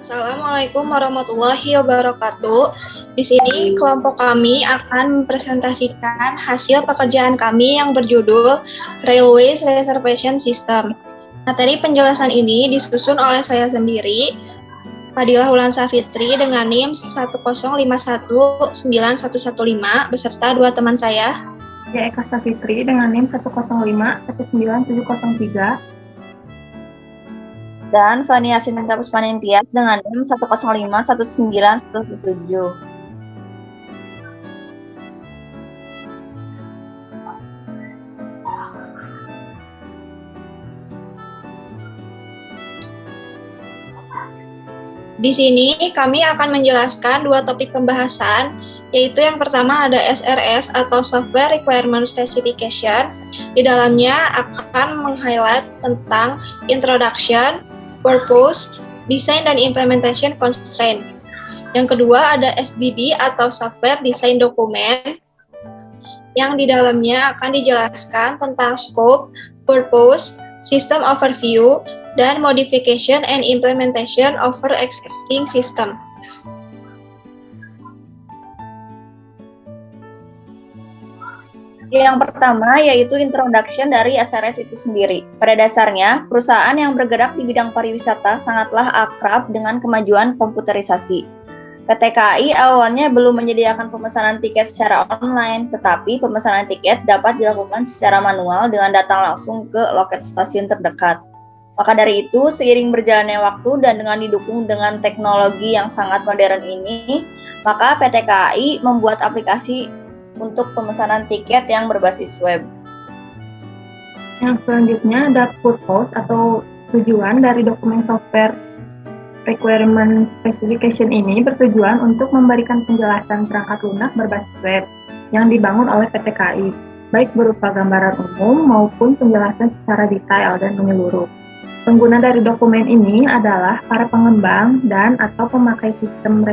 Assalamualaikum warahmatullahi wabarakatuh. Di sini kelompok kami akan mempresentasikan hasil pekerjaan kami yang berjudul Railways Reservation System. Materi penjelasan ini disusun oleh saya sendiri, Fadilah Wulansa Fitri dengan NIM 105191115 beserta dua teman saya. Ya, Eka Safitri dengan NIM 105191003 dan Fania Sinta Puspanentias dengan NIM 1051917. Di sini kami akan menjelaskan dua topik pembahasan, yaitu yang pertama ada SRS atau Software Requirement Specification. Di dalamnya akan meng-highlight tentang Introduction, Purpose, Design dan Implementation Constraint. Yang kedua ada SDD atau Software Design Document, yang di dalamnya akan dijelaskan tentang Scope, Purpose, System Overview, dan Modification and Implementation of existing system. Yang pertama yaitu introduction dari SRS itu sendiri. Pada dasarnya, perusahaan yang bergerak di bidang pariwisata sangatlah akrab dengan kemajuan komputerisasi. PT KAI awalnya belum menyediakan pemesanan tiket secara online, tetapi pemesanan tiket dapat dilakukan secara manual dengan datang langsung ke loket stasiun terdekat. Maka dari itu, seiring berjalannya waktu dan dengan didukung dengan teknologi yang sangat modern ini, maka PT KAI membuat aplikasi untuk pemesanan tiket yang berbasis web. Yang selanjutnya ada purpose atau tujuan dari dokumen software requirement specification ini bertujuan untuk memberikan penjelasan perangkat lunak berbasis web yang dibangun oleh PT KAI, baik berupa gambaran umum maupun penjelasan secara detail dan menyeluruh. Pengguna dari dokumen ini adalah para pengembang dan atau pemakai sistem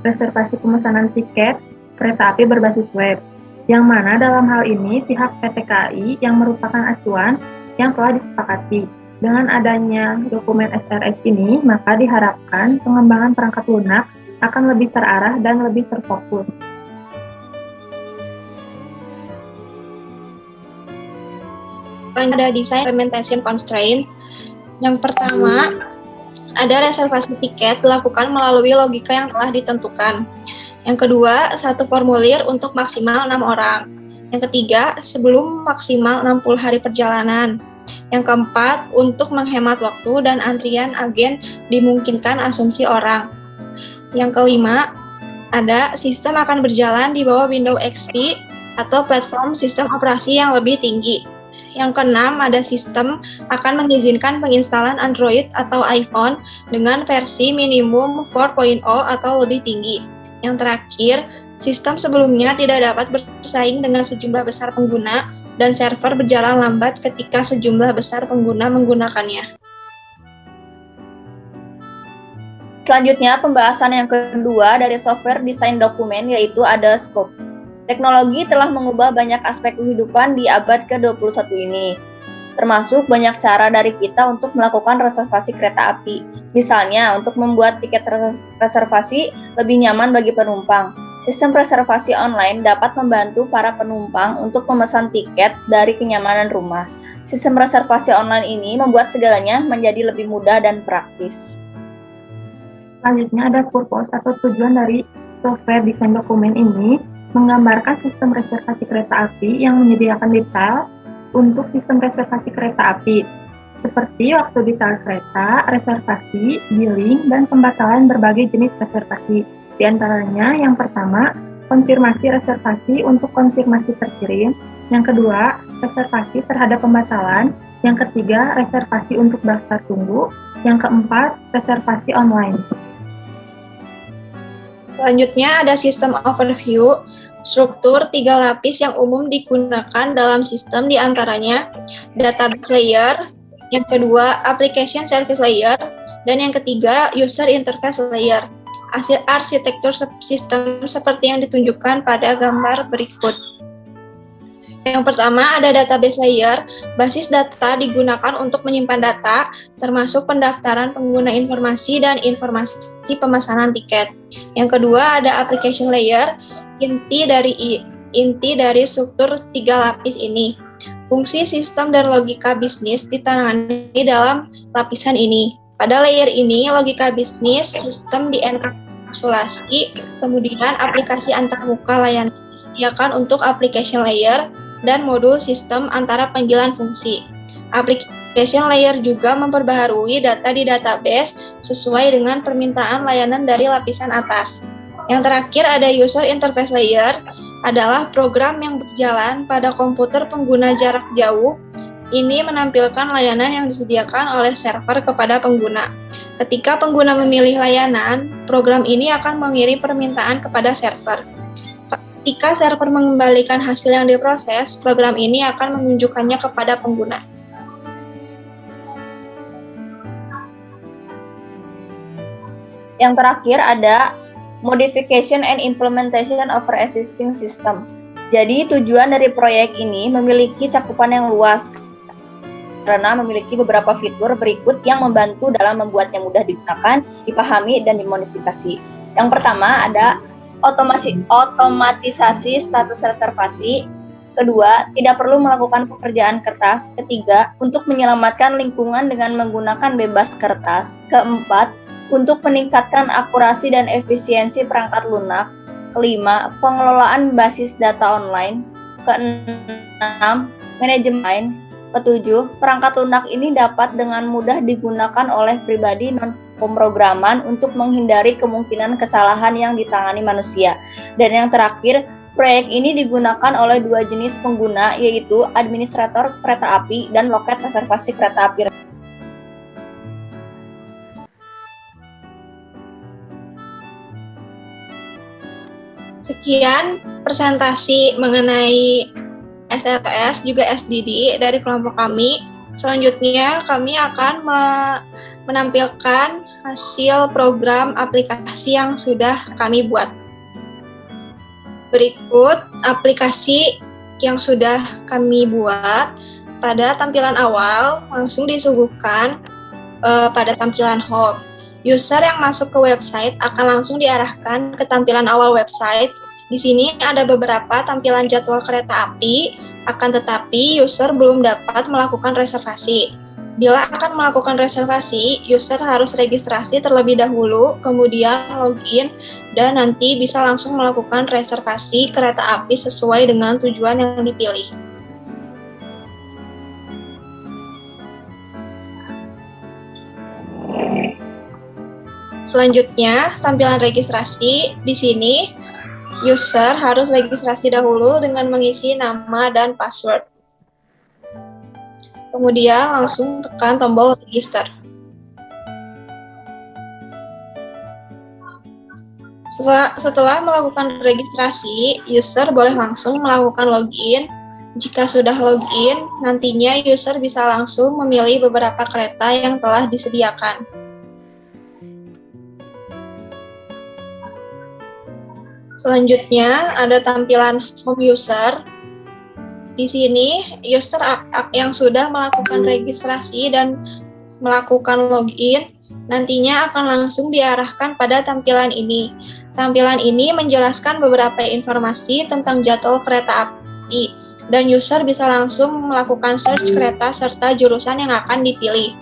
reservasi pemesanan tiket kereta api berbasis web, yang mana dalam hal ini pihak PT KAI yang merupakan acuan yang telah disepakati. Dengan adanya dokumen SRS ini, maka diharapkan pengembangan perangkat lunak akan lebih terarah dan lebih terfokus. Ada design implementation constraint. Yang pertama, ada reservasi tiket dilakukan melalui logika yang telah ditentukan. Yang kedua, satu formulir untuk maksimal 6 orang. Yang ketiga, sebelum maksimal 60 hari perjalanan. Yang keempat, untuk menghemat waktu dan antrian agen dimungkinkan asumsi orang. Yang kelima, ada sistem akan berjalan di bawah Windows XP atau platform sistem operasi yang lebih tinggi. Yang keenam, ada sistem akan mengizinkan penginstalan Android atau iPhone dengan versi minimum 4.0 atau lebih tinggi. Yang terakhir, sistem sebelumnya tidak dapat bersaing dengan sejumlah besar pengguna dan server berjalan lambat ketika sejumlah besar pengguna menggunakannya. Selanjutnya, pembahasan yang kedua dari software design dokumen yaitu ada scope. Teknologi telah mengubah banyak aspek kehidupan di abad ke-21 ini, termasuk banyak cara dari kita untuk melakukan reservasi kereta api. Misalnya, untuk membuat tiket reservasi lebih nyaman bagi penumpang. Sistem reservasi online dapat membantu para penumpang untuk memesan tiket dari kenyamanan rumah. Sistem reservasi online ini membuat segalanya menjadi lebih mudah dan praktis. Selanjutnya ada purpose atau tujuan dari software desain dokumen ini menggambarkan sistem reservasi kereta api yang menyediakan detail untuk sistem reservasi kereta api, seperti waktu detail kereta, reservasi, billing, dan pembatalan berbagai jenis reservasi. Di antaranya, yang pertama, konfirmasi reservasi untuk konfirmasi terkirim, yang kedua, reservasi terhadap pembatalan, yang ketiga, reservasi untuk daftar tunggu, yang keempat, reservasi online. Selanjutnya ada sistem overview, struktur 3 lapis yang umum digunakan dalam sistem diantaranya database layer, yang kedua application service layer, dan yang ketiga user interface layer. Arsitektur sistem seperti yang ditunjukkan pada gambar berikut. Yang pertama ada database layer. Basis data digunakan untuk menyimpan data, termasuk pendaftaran pengguna informasi dan informasi pemesanan tiket. Yang kedua ada application layer. Inti dari struktur 3 lapis ini. Fungsi sistem dan logika bisnis ditangani dalam lapisan ini. Pada layer ini, logika bisnis, sistem dienkapsulasi, kemudian aplikasi antarmuka layanan disediakan untuk application layer, dan modul sistem antara panggilan fungsi. Application layer juga memperbaharui data di database sesuai dengan permintaan layanan dari lapisan atas. Yang terakhir ada user interface layer, adalah program yang berjalan pada komputer pengguna jarak jauh. Ini menampilkan layanan yang disediakan oleh server kepada pengguna. Ketika pengguna memilih layanan, program ini akan mengirim permintaan kepada server. Ketika server mengembalikan hasil yang diproses, program ini akan menunjukkannya kepada pengguna. Yang terakhir ada modification and implementation of existing system. Jadi tujuan dari proyek ini memiliki cakupan yang luas karena memiliki beberapa fitur berikut yang membantu dalam membuatnya mudah digunakan, dipahami, dan dimodifikasi. Yang pertama ada otomatisasi status reservasi. Kedua, tidak perlu melakukan pekerjaan kertas. Ketiga, untuk menyelamatkan lingkungan dengan menggunakan bebas kertas. Keempat, untuk meningkatkan akurasi dan efisiensi perangkat lunak. Kelima, pengelolaan basis data online. Keenam, manajemen. Ketujuh, perangkat lunak ini dapat dengan mudah digunakan oleh pribadi non-pemrograman untuk menghindari kemungkinan kesalahan yang ditangani manusia. Dan yang terakhir, proyek ini digunakan oleh 2 jenis pengguna, yaitu administrator kereta api dan loket reservasi kereta api. Sekian presentasi mengenai SRS juga SDD dari kelompok kami. Selanjutnya kami akan menampilkan hasil program aplikasi yang sudah kami buat. Berikut aplikasi yang sudah kami buat. Pada tampilan awal langsung disuguhkan pada tampilan home. User yang masuk ke website akan langsung diarahkan ke tampilan awal website. Di sini ada beberapa tampilan jadwal kereta api, akan tetapi user belum dapat melakukan reservasi. Bila akan melakukan reservasi, user harus registrasi terlebih dahulu, kemudian login, dan nanti bisa langsung melakukan reservasi kereta api sesuai dengan tujuan yang dipilih. Selanjutnya, tampilan registrasi. Di sini, user harus registrasi dahulu dengan mengisi nama dan password. Kemudian langsung tekan tombol register. Setelah melakukan registrasi, user boleh langsung melakukan login. Jika sudah login, nantinya user bisa langsung memilih beberapa kereta yang telah disediakan. Selanjutnya ada tampilan home user. Di sini user yang sudah melakukan registrasi dan melakukan login nantinya akan langsung diarahkan pada tampilan ini. Tampilan ini menjelaskan beberapa informasi tentang jadwal kereta api dan user bisa langsung melakukan search kereta serta jurusan yang akan dipilih.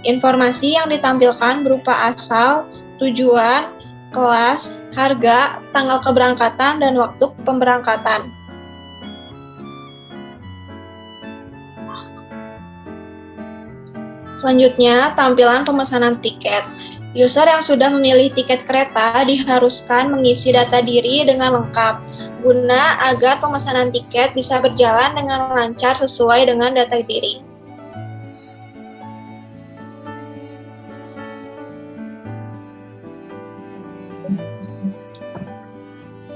Informasi yang ditampilkan berupa asal, tujuan, kelas, harga, tanggal keberangkatan, dan waktu pemberangkatan. Selanjutnya, tampilan pemesanan tiket. User yang sudah memilih tiket kereta diharuskan mengisi data diri dengan lengkap, guna agar pemesanan tiket bisa berjalan dengan lancar sesuai dengan data diri.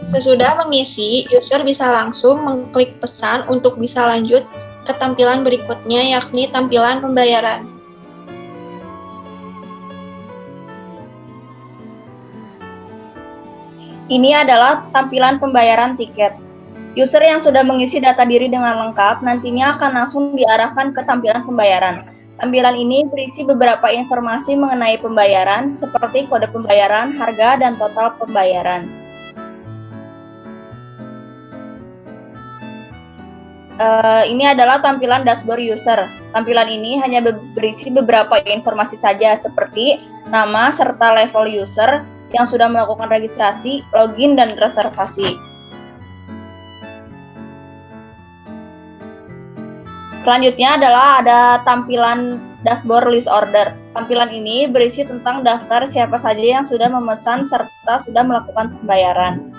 Sesudah mengisi, user bisa langsung mengklik pesan untuk bisa lanjut ke tampilan berikutnya, yakni tampilan pembayaran. Ini adalah tampilan pembayaran tiket. User yang sudah mengisi data diri dengan lengkap nantinya akan langsung diarahkan ke tampilan pembayaran. Tampilan ini berisi beberapa informasi mengenai pembayaran seperti kode pembayaran, harga, dan total pembayaran. Ini adalah tampilan dashboard user. Tampilan ini hanya berisi beberapa informasi saja seperti nama serta level user yang sudah melakukan registrasi, login, dan reservasi. Selanjutnya adalah ada tampilan dashboard list order. Tampilan ini berisi tentang daftar siapa saja yang sudah memesan serta sudah melakukan pembayaran.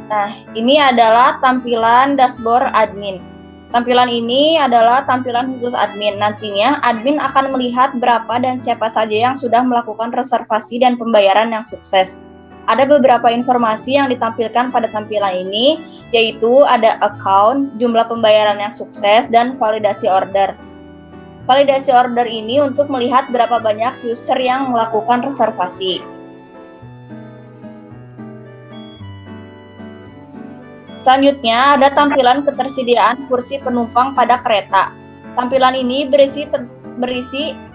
Nah, ini adalah tampilan dashboard admin. Tampilan ini adalah tampilan khusus admin. Nantinya, admin akan melihat berapa dan siapa saja yang sudah melakukan reservasi dan pembayaran yang sukses. Ada beberapa informasi yang ditampilkan pada tampilan ini, yaitu ada account, jumlah pembayaran yang sukses, dan validasi order. Validasi order ini untuk melihat berapa banyak user yang melakukan reservasi. Selanjutnya ada tampilan ketersediaan kursi penumpang pada kereta. Tampilan ini berisi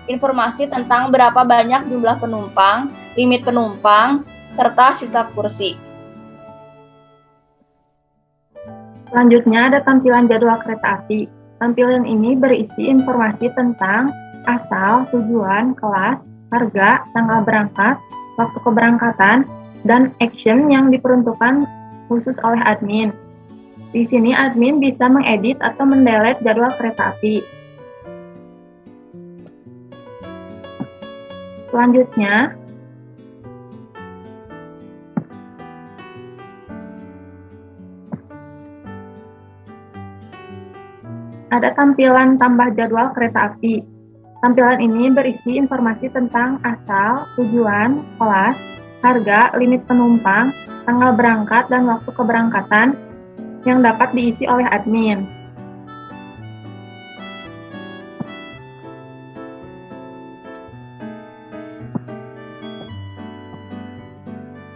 informasi tentang berapa banyak jumlah penumpang, limit penumpang, serta sisa kursi. Selanjutnya ada tampilan jadwal kereta api. Tampilan ini berisi informasi tentang asal, tujuan, kelas, harga, tanggal berangkat, waktu keberangkatan, dan action yang diperuntukkan khusus oleh admin. Di sini admin bisa mengedit atau mendelete jadwal kereta api. Selanjutnya, ada tampilan tambah jadwal kereta api. Tampilan ini berisi informasi tentang asal, tujuan, kelas, harga, limit penumpang, tanggal berangkat, dan waktu keberangkatan yang dapat diisi oleh admin.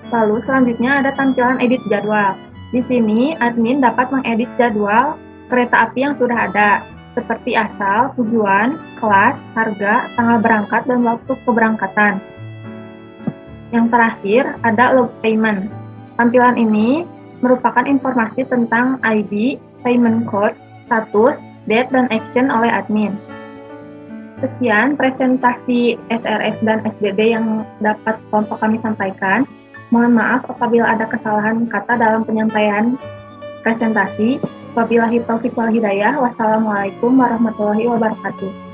Lalu selanjutnya ada tampilan edit jadwal. Di sini admin dapat mengedit jadwal kereta api yang sudah ada, seperti asal, tujuan, kelas, harga, tanggal berangkat, dan waktu keberangkatan. Yang terakhir ada log payment. Tampilan ini merupakan informasi tentang ID, payment code, status, date, dan action oleh admin. Sekian presentasi SRS dan SBB yang dapat kelompok kami sampaikan. Mohon maaf apabila ada kesalahan kata dalam penyampaian presentasi. Wabillahi taufiq wal hidayah. Wassalamualaikum warahmatullahi wabarakatuh.